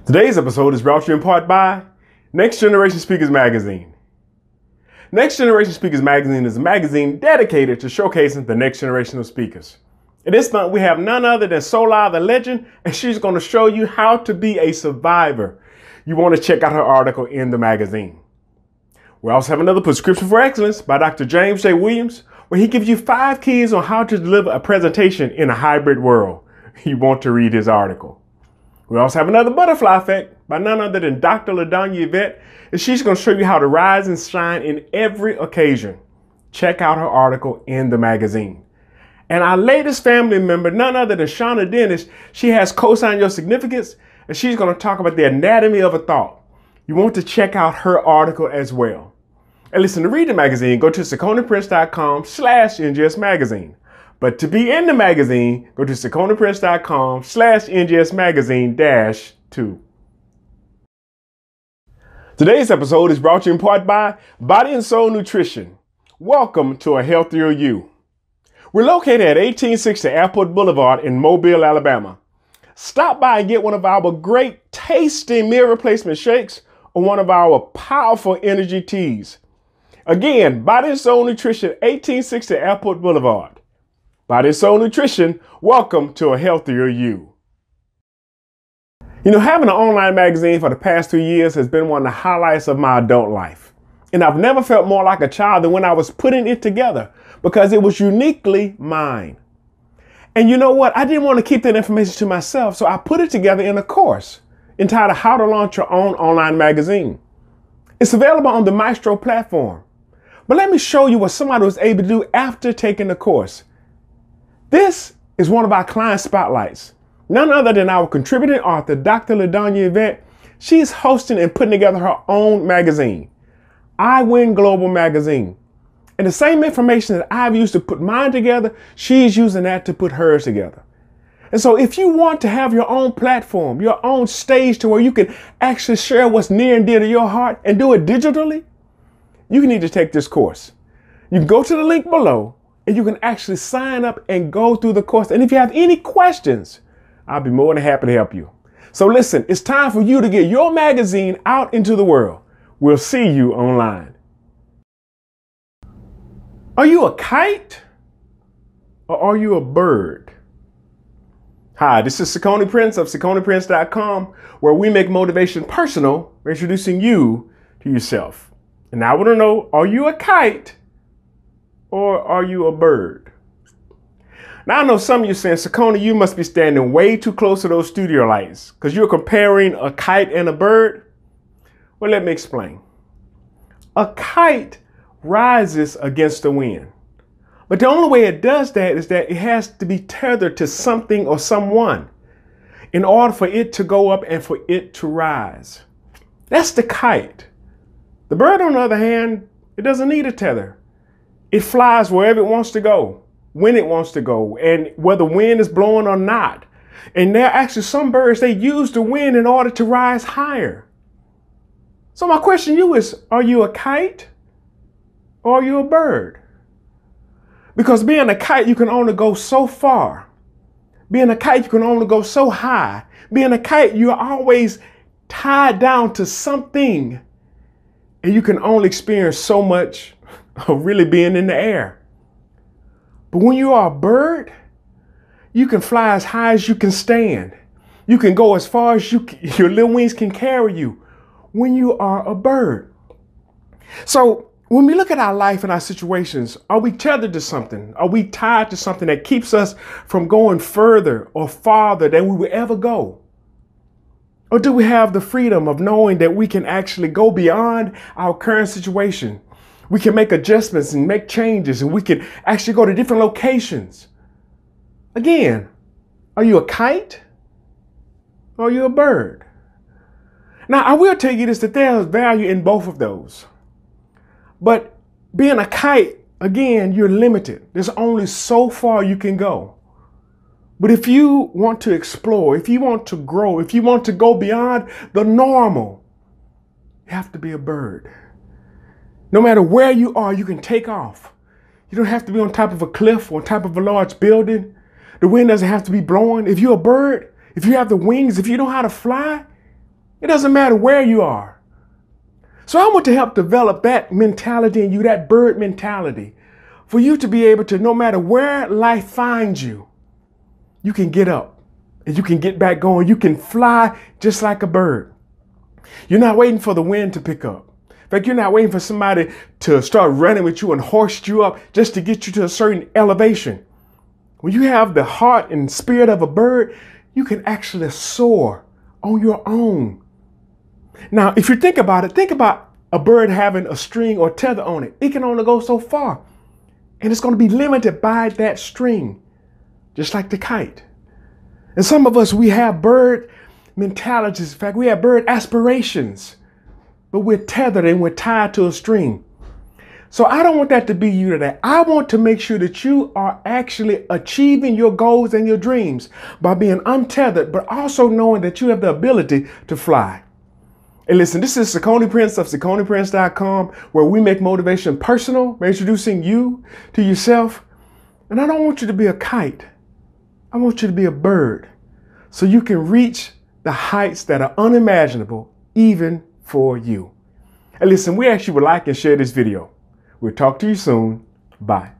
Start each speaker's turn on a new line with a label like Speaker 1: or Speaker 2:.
Speaker 1: Today's episode is brought to you in part by Next Generation Speakers Magazine. Next Generation Speakers Magazine is a magazine dedicated to showcasing the next generation of speakers. And this month we have none other than Charlette the Legend, and she's going to show you how to be a survivor. You want to check out her article in the magazine. We also have another Prescription for Excellence by Dr. James J. Williams, where he gives you 5 keys on how to deliver a presentation in a hybrid world. You want to read his article. We also have another Butterfly Effect by none other than Dr. LaDonya Yvette, and she's going to show you how to rise and shine in every occasion. Check out her article in the magazine. And our latest family member, none other than Shauna Dennis, she has Co-Sign Your Significance, and she's going to talk about the anatomy of a thought. You want to check out her article as well. And listen, to read the magazine, go to SiconiPrince.com/NGS Magazine. But to be in the magazine, go to SiconiPrince.com/NGS Magazine-2. Today's episode is brought to you in part by Body and Soul Nutrition. Welcome to a healthier you. We're located at 1860 Airport Boulevard in Mobile, Alabama. Stop by and get one of our great tasty meal replacement shakes or one of our powerful energy teas. Again, Body and Soul Nutrition, 1860 Airport Boulevard. Body and Soul Nutrition, welcome to a healthier you. You know, having an online magazine for the past 2 years has been one of the highlights of my adult life. And I've never felt more like a child than when I was putting it together because it was uniquely mine. And you know what? I didn't want to keep that information to myself, so I put it together in a course entitled How to Launch Your Own Online Magazine. It's available on the Maestro platform. But let me show you what somebody was able to do after taking the course. This is one of our client spotlights. None other than our contributing author, Dr. LaDonya Yvette. She's hosting and putting together her own magazine, I Win Global Magazine. And the same information that I've used to put mine together, she's using that to put hers together. And so if you want to have your own platform, your own stage to where you can actually share what's near and dear to your heart and do it digitally, you need to take this course. You can go to the link below and you can actually sign up and go through the course. And if you have any questions, I'll be more than happy to help you. So listen, it's time for you to get your magazine out into the world. We'll see you online. Are you a kite or are you a bird? Hi, this is Siccone Prince of SicconePrince.com, where we make motivation personal, introducing you to yourself. And I want to know, are you a kite or are you a bird? Now I know some of you saying, Siccone, you must be standing way too close to those studio lights because you're comparing a kite and a bird. Well, let me explain. A kite rises against the wind. But the only way it does that is that it has to be tethered to something or someone in order for it to go up and for it to rise. That's the kite. The bird, on the other hand, it doesn't need a tether. It flies wherever it wants to go, when it wants to go, and whether wind is blowing or not. And there are actually some birds, they use the wind in order to rise higher. So my question to you is, are you a kite or are you a bird? Because being a kite, you can only go so far. Being a kite, you can only go so high. Being a kite, you're always tied down to something. And you can only experience so much of really being in the air. But when you are a bird, you can fly as high as you can stand. You can go as far as your little wings can carry you when you are a bird. So when we look at our life and our situations, are we tethered to something? Are we tied to something that keeps us from going further or farther than we will ever go? Or do we have the freedom of knowing that we can actually go beyond our current situation? We can make adjustments and make changes, and we can actually go to different locations. Again, are you a kite or are you a bird? Now, I will tell you this, that there's value in both of those. But being a kite, again, you're limited. There's only so far you can go. But if you want to explore, if you want to grow, if you want to go beyond the normal, you have to be a bird. No matter where you are, you can take off. You don't have to be on top of a cliff or on top of a large building. The wind doesn't have to be blowing. If you're a bird, if you have the wings, if you know how to fly, It doesn't matter where you are. So I want to help develop that mentality in you, that bird mentality, for you to be able to, no matter where life finds you, you can get up and you can get back going. You can fly just like a bird. You're not waiting for the wind to pick up. In fact, you're not waiting for somebody to start running with you and hoist you up just to get you to a certain elevation. When you have the heart and spirit of a bird, you can actually soar on your own. Now, if you think about a bird having a string or tether on it. It can only go so far. And it's going to be limited by that string, just like the kite. And some of us, we have bird mentalities. In fact, we have bird aspirations, but we're tethered and we're tied to a string. So I don't want that to be you today. I want to make sure that you are actually achieving your goals and your dreams by being untethered, but also knowing that you have the ability to fly. And listen, this is Saccone Prince of SacconePrince.com, where we make motivation personal, by introducing you to yourself. And I don't want you to be a kite. I want you to be a bird, so you can reach the heights that are unimaginable, even for you. And listen, we actually would like and share this video. We'll talk to you soon. Bye.